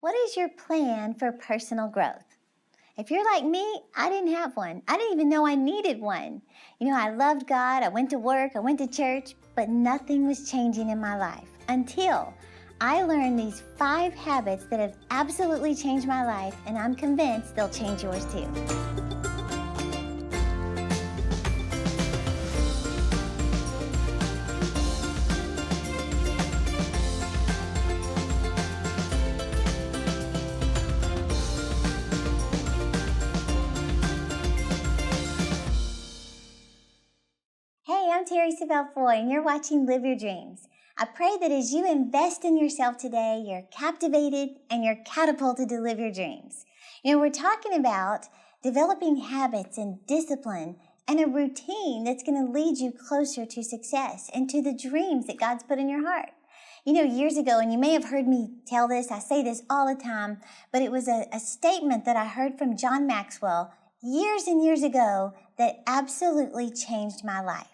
What is your plan for personal growth? If you're like me, I didn't have one. I didn't even know I needed one. I loved God, I went to work, I went to church, but nothing was changing in my life until I learned these 5 habits that have absolutely changed my life, and I'm convinced they'll change yours too. Hey, I'm Terri Savelle Foy, and you're watching Live Your Dreams. I pray that as you invest in yourself today, you're captivated and you're catapulted to live your dreams. We're talking about developing habits and discipline and a routine that's going to lead you closer to success and to the dreams that God's put in your heart. Years ago, and you may have heard me tell this, I say this all the time, but it was a statement that I heard from John Maxwell years and years ago that absolutely changed my life.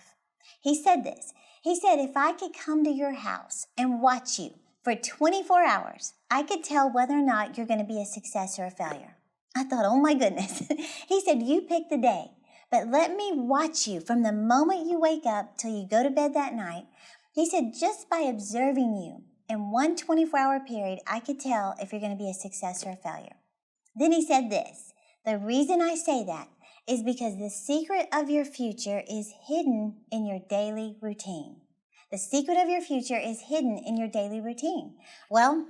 He said this. He said, if I could come to your house and watch you for 24 hours, I could tell whether or not you're going to be a success or a failure. I thought, oh my goodness. He said, you pick the day, but let me watch you from the moment you wake up till you go to bed that night. He said, just by observing you in one 24-hour period, I could tell if you're going to be a success or a failure. Then he said this, the reason I say that is because the secret of your future is hidden in your daily routine. The secret of your future is hidden in your daily routine. Well,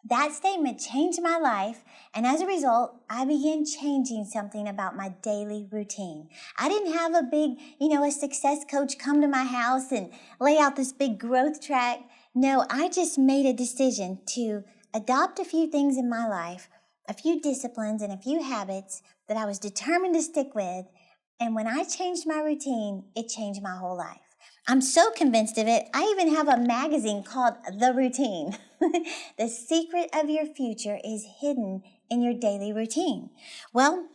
that statement changed my life, and as a result, I began changing something about my daily routine. I didn't have a big, a success coach come to my house and lay out this big growth track. No, I just made a decision to adopt a few things in my life, a few disciplines and a few habits that I was determined to stick with. And when I changed my routine, it changed my whole life. I'm so convinced of it, I even have a magazine called The Routine. The secret of your future is hidden in your daily routine. Well,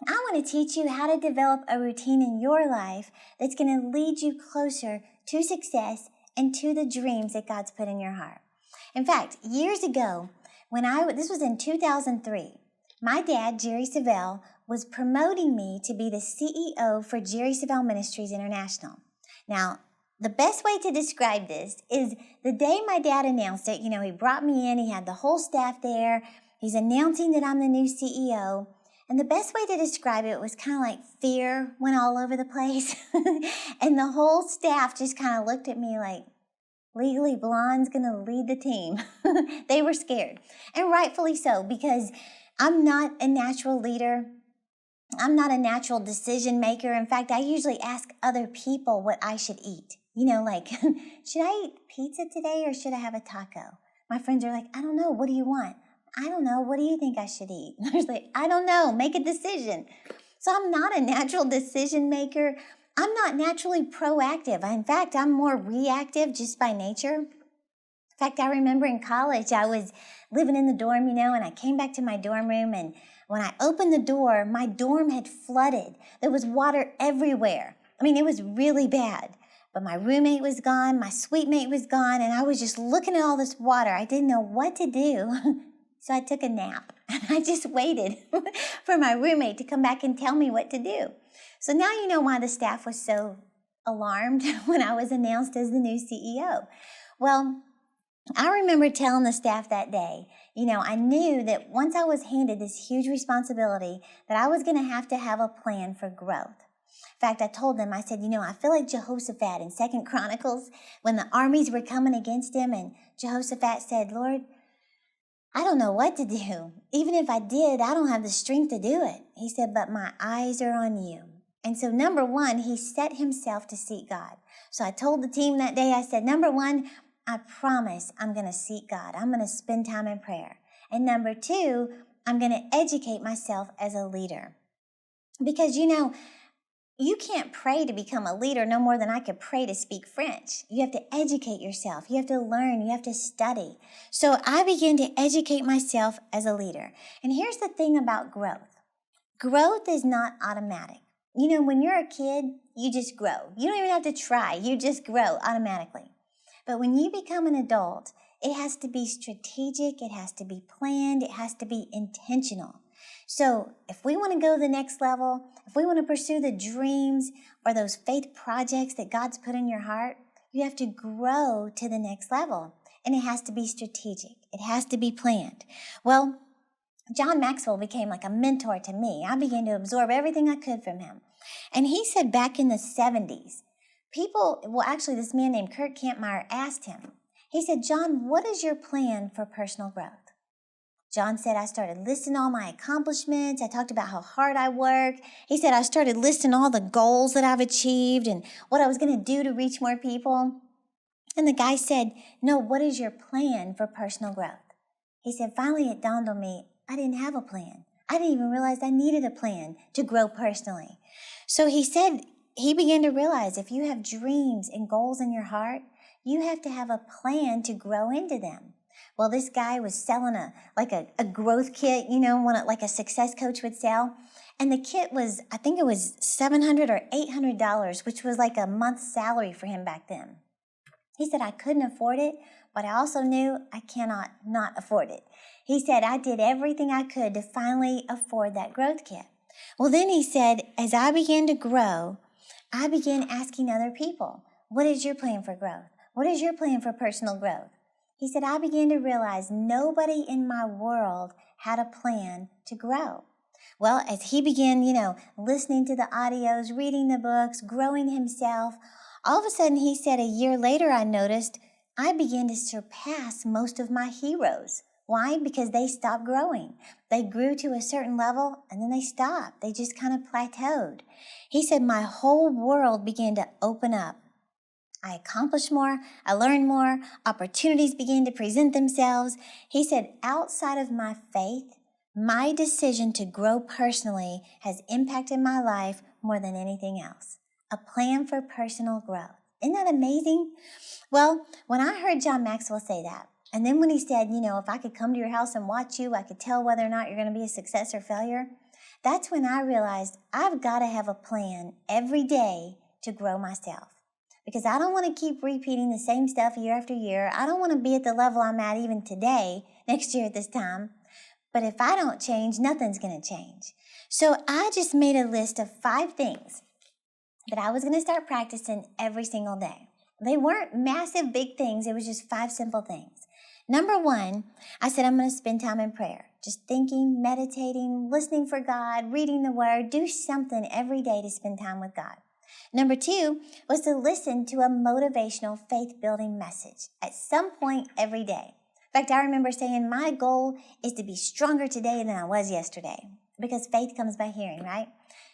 I want to teach you how to develop a routine in your life that's going to lead you closer to success and to the dreams that God's put in your heart. In fact, years ago, this was in 2003, my dad, Terri Savelle, was promoting me to be the CEO for Terri Savelle Ministries International. Now, the best way to describe this is the day my dad announced it, he brought me in, he had the whole staff there, he's announcing that I'm the new CEO, and the best way to describe it was kind of like fear went all over the place, and the whole staff just kind of looked at me like, Legally Blonde's going to lead the team. They were scared, and rightfully so, because I'm not a natural leader. I'm not a natural decision maker. In fact, I usually ask other people what I should eat. Like, should I eat pizza today or should I have a taco? My friends are like, I don't know. What do you want? I don't know. What do you think I should eat? I was like, I don't know. Make a decision. So I'm not a natural decision maker. I'm not naturally proactive. In fact, I'm more reactive just by nature. In fact, I remember in college, I was living in the dorm, and I came back to my dorm room, and when I opened the door, my dorm had flooded. There was water everywhere. It was really bad. But my roommate was gone, my suite mate was gone, and I was just looking at all this water. I didn't know what to do, so I took a nap, and I just waited for my roommate to come back and tell me what to do. So now you know why the staff was so alarmed when I was announced as the new CEO. Well, I remember telling the staff that day, I knew that once I was handed this huge responsibility, that I was going to have a plan for growth. In fact, I told them, I said, I feel like Jehoshaphat in 2 Chronicles when the armies were coming against him, and Jehoshaphat said, Lord, I don't know what to do. Even if I did, I don't have the strength to do it. He said, but my eyes are on you. And so number 1, he set himself to seek God. So I told the team that day, I said, number 1, I promise I'm going to seek God. I'm going to spend time in prayer. And number 2, I'm going to educate myself as a leader. Because, you can't pray to become a leader no more than I could pray to speak French. You have to educate yourself. You have to learn. You have to study. So I began to educate myself as a leader. And here's the thing about growth. Growth is not automatic. When you're a kid, you just grow. You don't even have to try. You just grow automatically. But when you become an adult, It has to be strategic. It has to be planned. It has to be intentional. So if we want to go to the next level, if we want to pursue the dreams or those faith projects that God's put in your heart, you have to grow to the next level. And it has to be strategic. It has to be planned. Well, John Maxwell became like a mentor to me. I began to absorb everything I could from him. And he said back in the 70s, this man named Kurt Kampmeyer asked him, he said, John, what is your plan for personal growth? John said, I started listing all my accomplishments. I talked about how hard I work. He said, I started listing all the goals that I've achieved and what I was going to do to reach more people. And the guy said, no, what is your plan for personal growth? He said, finally it dawned on me, I didn't have a plan. I didn't even realize I needed a plan to grow personally. So he said, he began to realize if you have dreams and goals in your heart, you have to have a plan to grow into them. Well, this guy was selling a growth kit, like a success coach would sell. And the kit was, I think it was $700 or $800, which was like a month's salary for him back then. He said, I couldn't afford it, but I also knew I cannot not afford it. He said, I did everything I could to finally afford that growth kit. Well, then he said, as I began to grow, I began asking other people, what is your plan for growth? What is your plan for personal growth? He said, I began to realize nobody in my world had a plan to grow. Well, as he began, listening to the audios, reading the books, growing himself, all of a sudden he said a year later I noticed I began to surpass most of my heroes. Why? Because they stopped growing. They grew to a certain level and then they stopped. They just kind of plateaued. He said my whole world began to open up. I accomplished more, I learned more, opportunities began to present themselves. He said, outside of my faith, my decision to grow personally has impacted my life more than anything else. A plan for personal growth. Isn't that amazing? Well, when I heard John Maxwell say that, and then when he said, if I could come to your house and watch you, I could tell whether or not you're going to be a success or failure, that's when I realized I've got to have a plan every day to grow myself. Because I don't want to keep repeating the same stuff year after year. I don't want to be at the level I'm at even today, next year at this time. But if I don't change, nothing's going to change. So I just made a list of 5 things that I was going to start practicing every single day. They weren't massive, big things. It was just 5 simple things. Number 1, I said I'm going to spend time in prayer. Just thinking, meditating, listening for God, reading the Word. Do something every day to spend time with God. Number 2 was to listen to a motivational faith-building message at some point every day. In fact, I remember saying my goal is to be stronger today than I was yesterday because faith comes by hearing, right?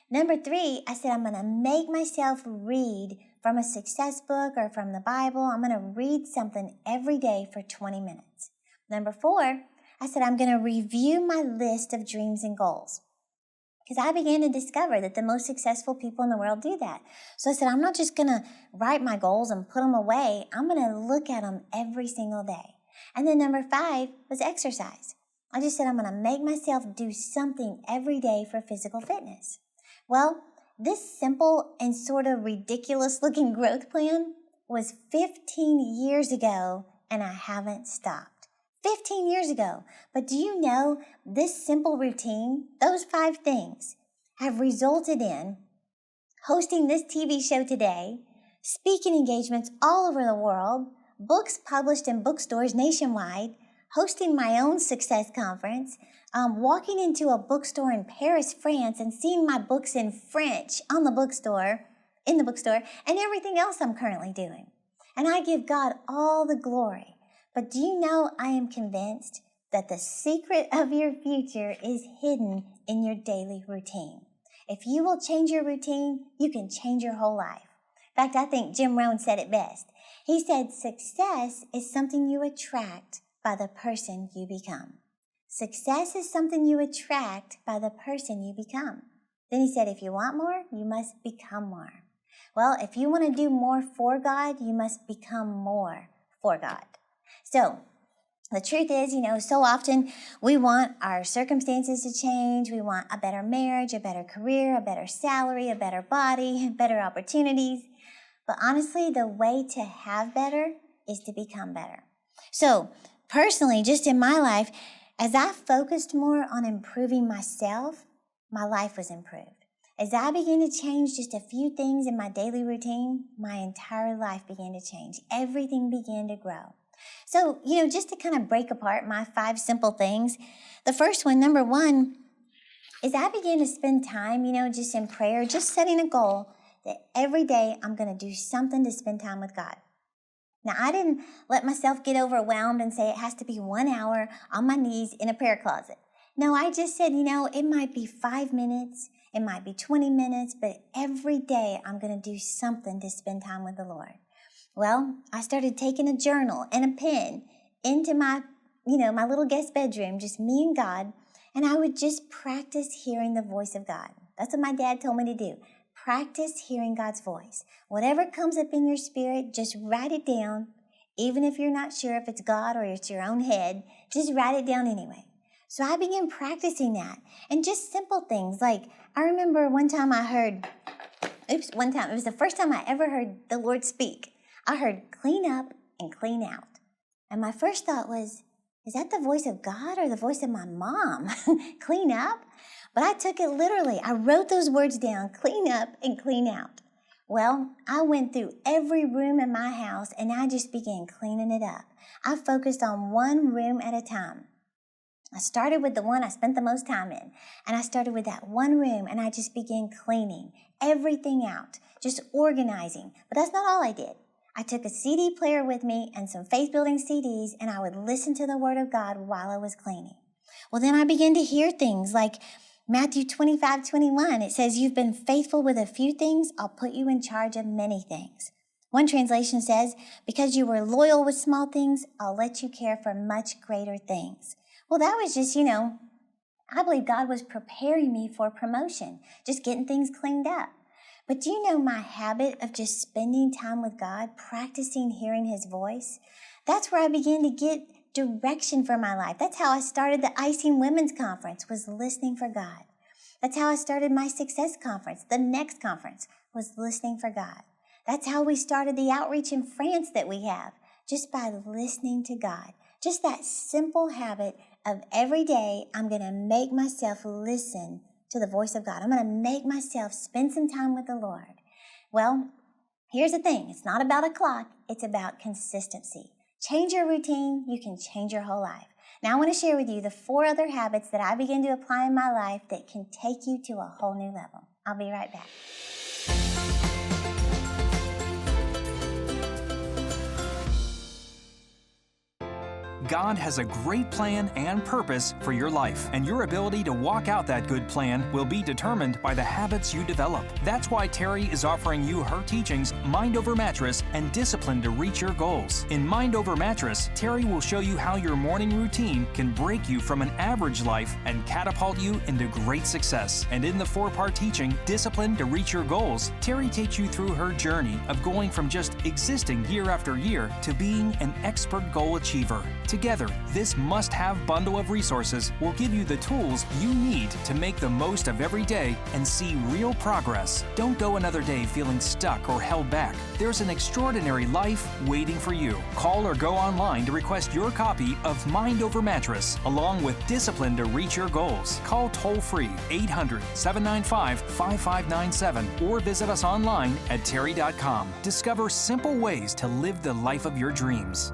Number 3, I said I'm going to make myself read from a success book or from the Bible. I'm going to read something every day for 20 minutes. Number 4, I said I'm going to review my list of dreams and goals. Because I began to discover that the most successful people in the world do that. So I said, I'm not just going to write my goals and put them away. I'm going to look at them every single day. And then number 5 was exercise. I just said, I'm going to make myself do something every day for physical fitness. Well, this simple and sort of ridiculous looking growth plan was 15 years ago, and I haven't stopped. 15 years ago. But do you know this simple routine, those 5 things, have resulted in hosting this TV show today, speaking engagements all over the world, books published in bookstores nationwide, hosting my own success conference, walking into a bookstore in Paris, France, and seeing my books in French in the bookstore, and everything else I'm currently doing. And I give God all the glory. But do you know I am convinced that the secret of your future is hidden in your daily routine. If you will change your routine, you can change your whole life. In fact, I think Jim Rohn said it best. He said, success is something you attract by the person you become. Success is something you attract by the person you become. Then he said, if you want more, you must become more. Well, if you want to do more for God, you must become more for God. So, the truth is, so often we want our circumstances to change. We want a better marriage, a better career, a better salary, a better body, better opportunities. But honestly, the way to have better is to become better. So personally, just in my life, as I focused more on improving myself, my life was improved. As I began to change just a few things in my daily routine, my entire life began to change. Everything began to grow. So, just to kind of break apart my 5 simple things, the first one, number 1, is I began to spend time, just in prayer, just setting a goal that every day I'm going to do something to spend time with God. Now, I didn't let myself get overwhelmed and say it has to be 1 hour on my knees in a prayer closet. No, I just said, it might be 5 minutes, it might be 20 minutes, but every day I'm going to do something to spend time with the Lord. Well, I started taking a journal and a pen into my little guest bedroom, just me and God, and I would just practice hearing the voice of God. That's what my dad told me to do. Practice hearing God's voice. Whatever comes up in your spirit, just write it down. Even if you're not sure if it's God or it's your own head, just write it down anyway. So I began practicing that. And just simple things like, I remember one time it was the first time I ever heard the Lord speak. I heard clean up and clean out. And my first thought was, is that the voice of God or the voice of my mom? Clean up? But I took it literally. I wrote those words down, clean up and clean out. Well, I went through every room in my house and I just began cleaning it up. I focused on one room at a time. I started with the one I spent the most time in, and I started with that one room, and I just began cleaning everything out, just organizing. But that's not all I did. I took a CD player with me and some faith-building CDs, and I would listen to the Word of God while I was cleaning. Well, then I began to hear things like Matthew 25:21. It says, "You've been faithful with a few things, I'll put you in charge of many things." One translation says, "Because you were loyal with small things, I'll let you care for much greater things." Well, that was just, I believe God was preparing me for promotion, just getting things cleaned up. But do you know my habit of just spending time with God, practicing hearing His voice? That's where I began to get direction for my life. That's how I started the Icing Women's Conference, was listening for God. That's how I started my Success Conference. The next conference was listening for God. That's how we started the outreach in France that we have, just by listening to God. Just that simple habit of every day, I'm going to make myself listen to the voice of God. I'm going to make myself spend some time with the Lord. Well, here's the thing. It's not about a clock. It's about consistency. Change your routine. You can change your whole life. Now, I want to share with you the 4 other habits that I began to apply in my life that can take you to a whole new level. I'll be right back. God has a great plan and purpose for your life, and your ability to walk out that good plan will be determined by the habits you develop. That's why Terri is offering you her teachings, Mind Over Mattress and Discipline to Reach Your Goals. In Mind Over Mattress, Terri will show you how your morning routine can break you from an average life and catapult you into great success. And in the 4-part teaching, Discipline to Reach Your Goals, Terri takes you through her journey of going from just existing year after year to being an expert goal achiever. Together, this must-have bundle of resources will give you the tools you need to make the most of every day and see real progress. Don't go another day feeling stuck or held back. There's an extraordinary life waiting for you. Call or go online to request your copy of Mind Over Mattress, along with Discipline to Reach Your Goals. Call toll-free 800-795-5597 or visit us online at terri.com. Discover simple ways to live the life of your dreams.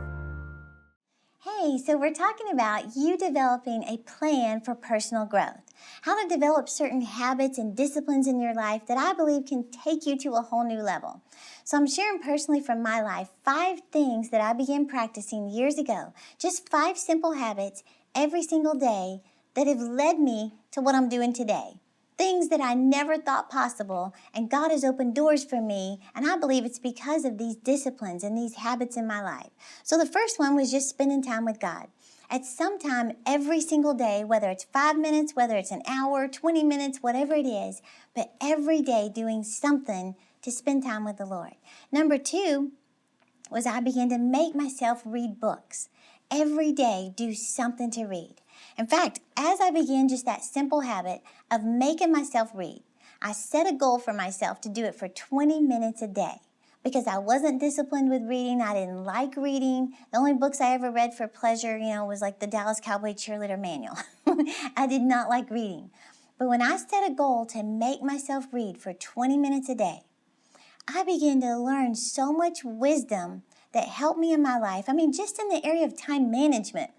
Hey, so we're talking about you developing a plan for personal growth. How to develop certain habits and disciplines in your life that I believe can take you to a whole new level. So I'm sharing personally from my life 5 things that I began practicing years ago. Just 5 simple habits every single day that have led me to what I'm doing today. Things that I never thought possible, and God has opened doors for me, and I believe it's because of these disciplines and these habits in my life. So the first one was just spending time with God. At some time every single day, whether it's 5 minutes, whether it's an hour, 20 minutes, whatever it is, but every day doing something to spend time with the Lord. Number 2 was I began to make myself read books. Every day, do something to read. In fact, as I began just that simple habit of making myself read, I set a goal for myself to do it for 20 minutes a day. because I wasn't disciplined with reading. I didn't like reading. The only books I ever read for pleasure, was like the Dallas Cowboy Cheerleader Manual. I did not like reading. But when I set a goal to make myself read for 20 minutes a day, I began to learn so much wisdom that helped me in my life. Just in the area of time management.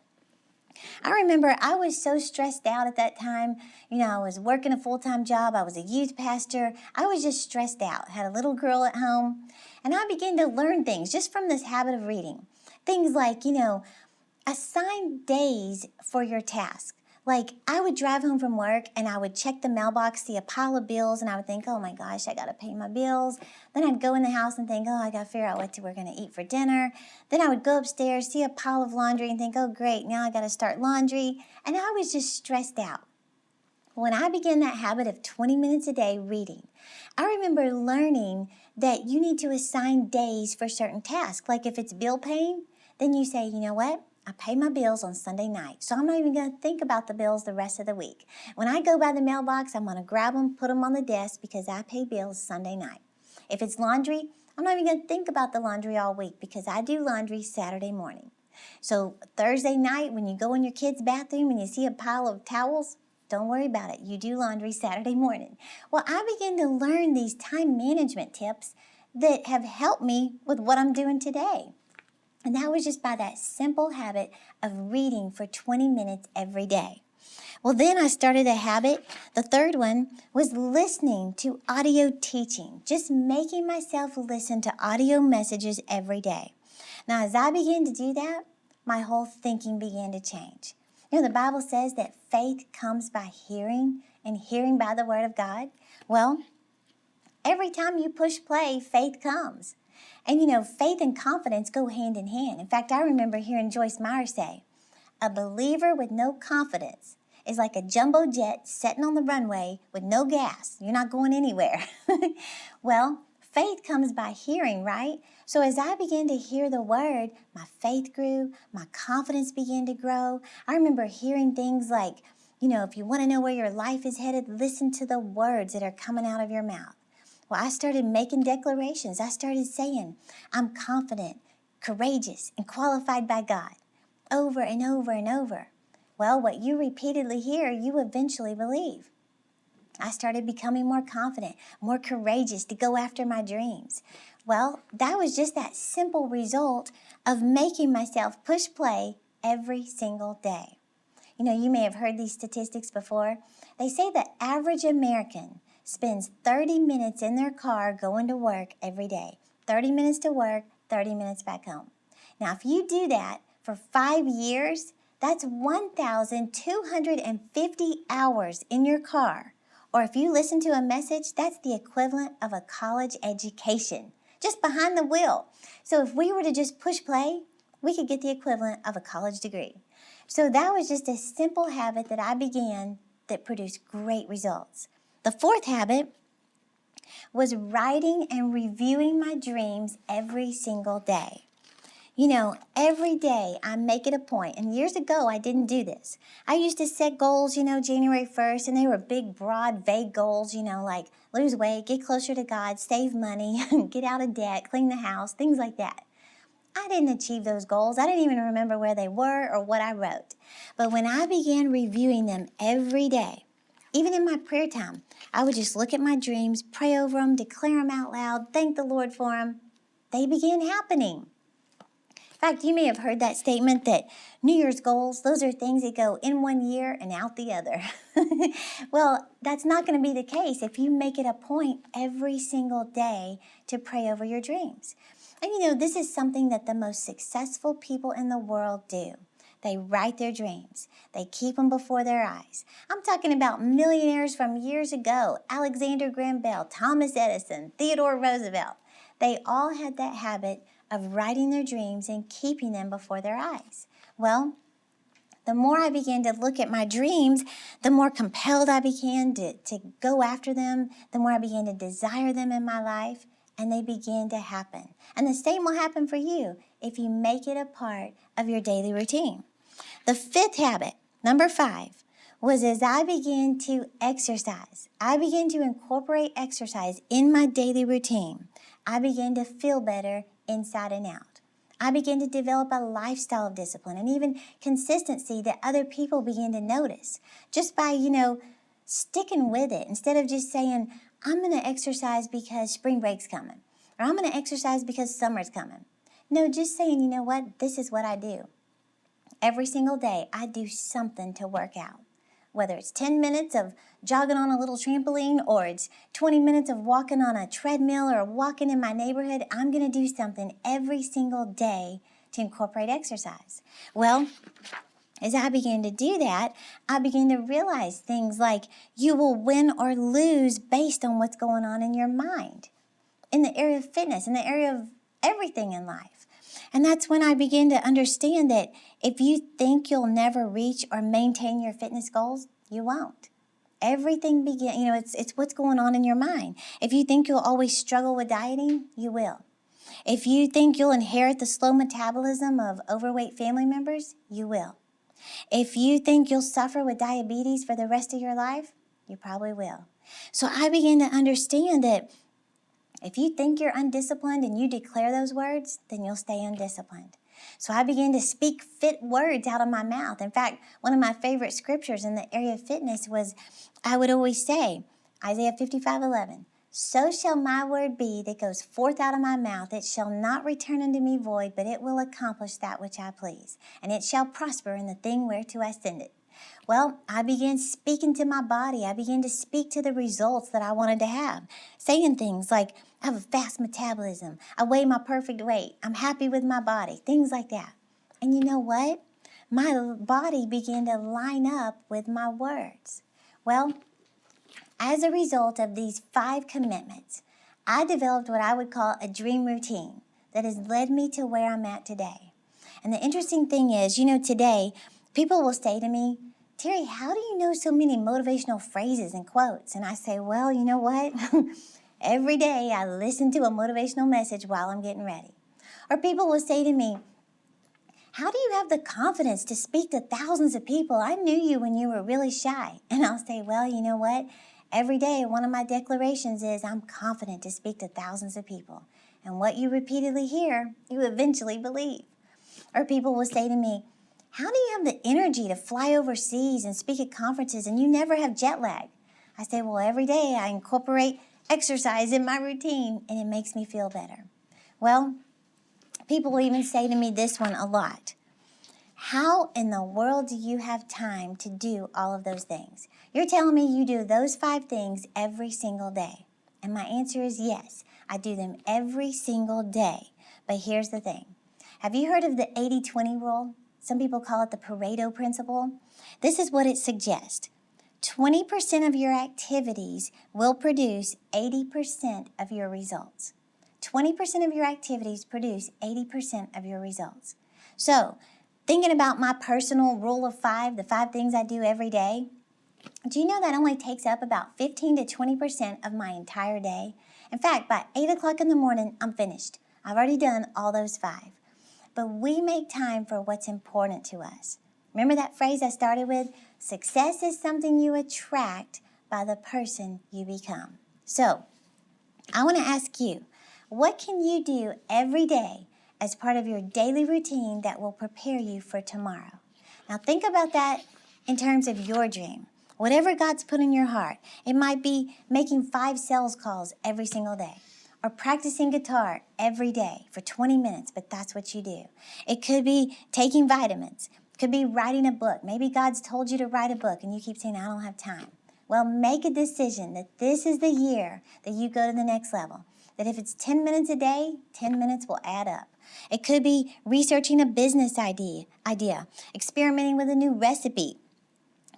I remember I was so stressed out at that time. I was working a full-time job. I was a youth pastor. I was just stressed out. Had a little girl at home. And I began to learn things just from this habit of reading. Things like, assign days for your task. Like, I would drive home from work and I would check the mailbox, see a pile of bills, and I would think, oh my gosh, I got to pay my bills. Then I'd go in the house and think, oh, I got to figure out what we're going to eat for dinner. Then I would go upstairs, see a pile of laundry, and think, oh great, now I got to start laundry. And I was just stressed out. When I began that habit of 20 minutes a day reading, I remember learning that you need to assign days for certain tasks. Like if it's bill paying, then you say, you know what? I pay my bills on Sunday night, so I'm not even going to think about the bills the rest of the week. When I go by the mailbox, I'm going to grab them, put them on the desk because I pay bills Sunday night. If it's laundry, I'm not even going to think about the laundry all week because I do laundry Saturday morning. So Thursday night, when you go in your kid's bathroom and you see a pile of towels, don't worry about it. You do laundry Saturday morning. Well, I began to learn these time management tips that have helped me with what I'm doing today. And that was just by that simple habit of reading for 20 minutes every day. Well, then I started a habit. The third one was listening to audio teaching, just making myself listen to audio messages every day. Now, as I began to do that, my whole thinking began to change. The Bible says that faith comes by hearing and hearing by the word of God. Well, every time you push play, faith comes. And faith and confidence go hand in hand. In fact, I remember hearing Joyce Meyer say, a believer with no confidence is like a jumbo jet sitting on the runway with no gas. You're not going anywhere. Well, faith comes by hearing, right? So as I began to hear the word, my faith grew, my confidence began to grow. I remember hearing things like, if you want to know where your life is headed, listen to the words that are coming out of your mouth. Well, I started making declarations. I started saying, I'm confident, courageous, and qualified by God, over and over and over. Well, what you repeatedly hear, you eventually believe. I started becoming more confident, more courageous to go after my dreams. Well, that was just that simple result of making myself push play every single day. You may have heard these statistics before. They say the average American spends 30 minutes in their car going to work every day. 30 minutes to work, 30 minutes back home. Now, if you do that for 5 years, that's 1,250 hours in your car. Or if you listen to a message, that's the equivalent of a college education, just behind the wheel. So if we were to just push play, we could get the equivalent of a college degree. So that was just a simple habit that I began that produced great results. The fourth habit was writing and reviewing my dreams every single day. Every day I make it a point, and years ago I didn't do this. I used to set goals, January 1st, and they were big, broad, vague goals, like lose weight, get closer to God, save money, get out of debt, clean the house, things like that. I didn't achieve those goals. I didn't even remember where they were or what I wrote. But when I began reviewing them every day, even in my prayer time, I would just look at my dreams, pray over them, declare them out loud, thank the Lord for them. They began happening. In fact, you may have heard that statement that New Year's goals, those are things that go in one year and out the other. Well, that's not going to be the case if you make it a point every single day to pray over your dreams. And this is something that the most successful people in the world do. They write their dreams. They keep them before their eyes. I'm talking about millionaires from years ago, Alexander Graham Bell, Thomas Edison, Theodore Roosevelt. They all had that habit of writing their dreams and keeping them before their eyes. Well, the more I began to look at my dreams, the more compelled I began to go after them, the more I began to desire them in my life, and they began to happen. And the same will happen for you if you make it a part of your daily routine. The fifth habit, number 5, was as I began to exercise. I began to incorporate exercise in my daily routine. I began to feel better inside and out. I began to develop a lifestyle of discipline and even consistency that other people began to notice just by, sticking with it instead of just saying, I'm going to exercise because spring break's coming, or I'm going to exercise because summer's coming. No, just saying, you know what, this is what I do. Every single day, I do something to work out. Whether it's 10 minutes of jogging on a little trampoline, or it's 20 minutes of walking on a treadmill or walking in my neighborhood, I'm going to do something every single day to incorporate exercise. Well, as I began to do that, I began to realize things like you will win or lose based on what's going on in your mind, in the area of fitness, in the area of everything in life. And that's when I began to understand that if you think you'll never reach or maintain your fitness goals, you won't. Everything it's what's going on in your mind. If you think you'll always struggle with dieting, you will. If you think you'll inherit the slow metabolism of overweight family members, you will. If you think you'll suffer with diabetes for the rest of your life, you probably will. So I began to understand that if you think you're undisciplined and you declare those words, then you'll stay undisciplined. So I began to speak fit words out of my mouth. In fact, one of my favorite scriptures in the area of fitness was, I would always say, Isaiah 55:11, so shall my word be that goes forth out of my mouth. It shall not return unto me void, but it will accomplish that which I please. And it shall prosper in the thing whereto I send it. Well, I began speaking to my body. I began to speak to the results that I wanted to have, saying things like, I have a fast metabolism. I weigh my perfect weight. I'm happy with my body, things like that. And you know what? My body began to line up with my words. Well, as a result of these 5 commitments, I developed what I would call a dream routine that has led me to where I'm at today. And the interesting thing is, today, people will say to me, Terri, how do you know so many motivational phrases and quotes? And I say, well, you know what? Every day I listen to a motivational message while I'm getting ready. Or people will say to me, how do you have the confidence to speak to thousands of people? I knew you when you were really shy. And I'll say, well, you know what? Every day, one of my declarations is I'm confident to speak to thousands of people. And what you repeatedly hear, you eventually believe. Or people will say to me, how do you have the energy to fly overseas and speak at conferences and you never have jet lag? I say, well, every day I incorporate exercise in my routine and it makes me feel better. Well, people will even say to me this one a lot. How in the world do you have time to do all of those things? You're telling me you do those 5 things every single day. And my answer is yes, I do them every single day. But here's the thing. Have you heard of the 80-20 rule? Some people call it the Pareto principle. This is what it suggests. 20% of your activities will produce 80% of your results. 20% of your activities produce 80% of your results. So, thinking about my personal rule of 5, the 5 things I do every day, do you know that only takes up about 15 to 20% of my entire day? In fact, by 8 o'clock in the morning, I'm finished. I've already done all those 5. But we make time for what's important to us. Remember that phrase I started with? Success is something you attract by the person you become. So, I want to ask you, what can you do every day as part of your daily routine that will prepare you for tomorrow? Now think about that in terms of your dream. Whatever God's put in your heart, it might be making 5 sales calls every single day, or practicing guitar every day for 20 minutes, but that's what you do. It could be taking vitamins. It could be writing a book. Maybe God's told you to write a book and you keep saying, I don't have time. Well, make a decision that this is the year that you go to the next level. That if it's 10 minutes a day, 10 minutes will add up. It could be researching a business idea, experimenting with a new recipe,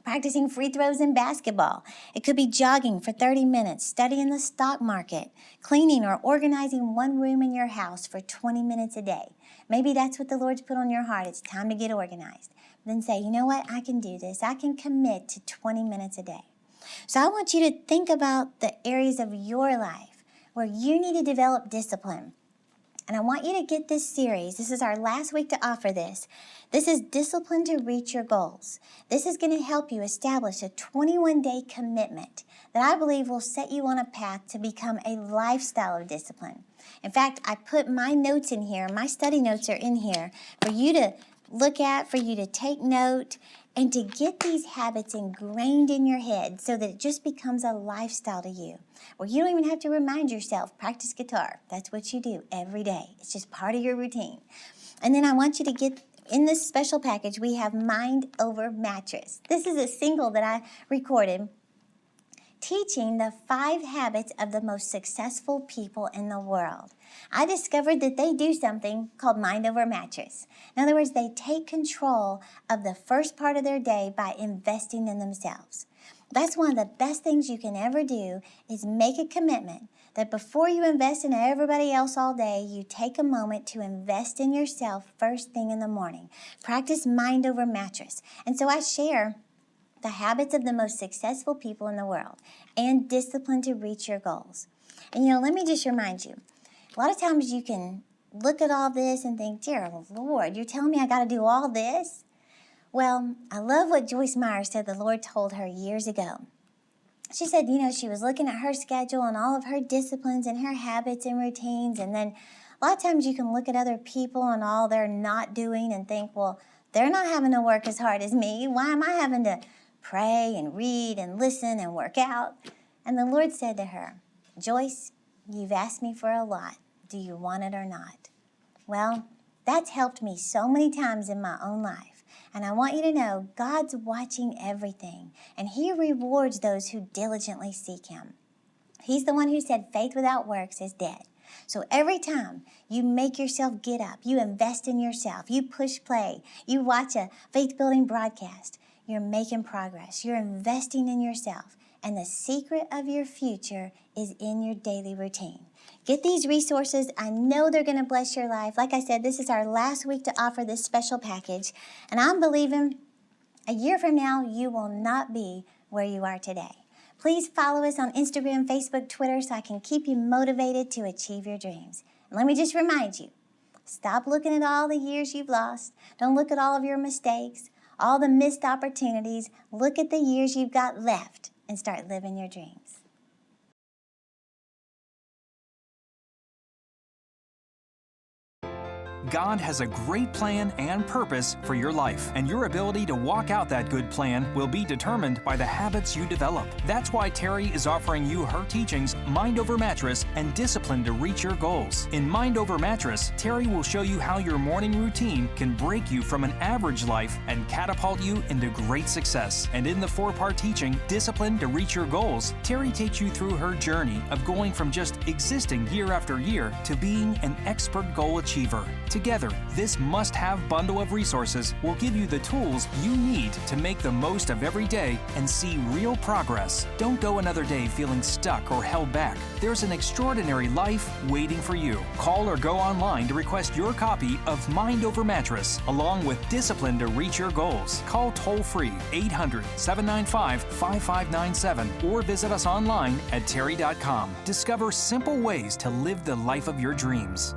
practicing free throws in basketball. It could be jogging for 30 minutes, studying the stock market, cleaning or organizing one room in your house for 20 minutes a day. Maybe that's what the Lord's put on your heart. It's time to get organized. Then say, you know what? I can do this. I can commit to 20 minutes a day. So I want you to think about the areas of your life where you need to develop discipline. And I want you to get this series. This is our last week to offer this. This is Discipline to Reach Your Goals. This is going to help you establish a 21-day commitment that I believe will set you on a path to become a lifestyle of discipline. In fact, I put my notes in here. My study notes are in here for you to look at, for you to take note, and to get these habits ingrained in your head so that it just becomes a lifestyle to you, where you don't even have to remind yourself, practice guitar. That's what you do every day. It's just part of your routine. And then I want you to get, in this special package, we have Mind Over Mattress. This is a single that I recorded teaching the 5 habits of the most successful people in the world. I discovered that they do something called Mind Over Mattress. In other words, they take control of the first part of their day by investing in themselves. That's one of the best things you can ever do, is make a commitment that before you invest in everybody else all day, you take a moment to invest in yourself first thing in the morning. Practice Mind Over Mattress. And so I share the habits of the most successful people in the world and discipline to reach your goals. And let me just remind you, a lot of times you can look at all this and think, dear Lord, you're telling me I got to do all this? Well, I love what Joyce Meyer said the Lord told her years ago. She said, she was looking at her schedule and all of her disciplines and her habits and routines, and then a lot of times you can look at other people and all they're not doing and think, well, they're not having to work as hard as me. Why am I having to pray and read and listen and work out? And the Lord said to her, Joyce, you've asked me for a lot. Do you want it or not? Well, that's helped me so many times in my own life. And I want you to know God's watching everything, and He rewards those who diligently seek Him. He's the one who said faith without works is dead. So every time you make yourself get up, you invest in yourself, you push play, you watch a faith-building broadcast, you're making progress. You're investing in yourself. And the secret of your future is in your daily routine. Get these resources. I know they're going to bless your life. Like I said, this is our last week to offer this special package. And I'm believing a year from now, you will not be where you are today. Please follow us on Instagram, Facebook, Twitter, so I can keep you motivated to achieve your dreams. And let me just remind you, stop looking at all the years you've lost. Don't look at all of your mistakes, all the missed opportunities. Look at the years you've got left and start living your dreams. God has a great plan and purpose for your life, and your ability to walk out that good plan will be determined by the habits you develop. That's why Terri is offering you her teachings, Mind Over Mattress and Discipline to Reach Your Goals. In Mind Over Mattress, Terri will show you how your morning routine can break you from an average life and catapult you into great success. And in the 4-part teaching, Discipline to Reach Your Goals, Terri takes you through her journey of going from just existing year after year to being an expert goal achiever. Together, this must-have bundle of resources will give you the tools you need to make the most of every day and see real progress. Don't go another day feeling stuck or held back. There's an extraordinary life waiting for you. Call or go online to request your copy of Mind Over Mattress, along with Discipline to Reach Your Goals. Call toll-free 800-795-5597 or visit us online at terri.com. Discover simple ways to live the life of your dreams.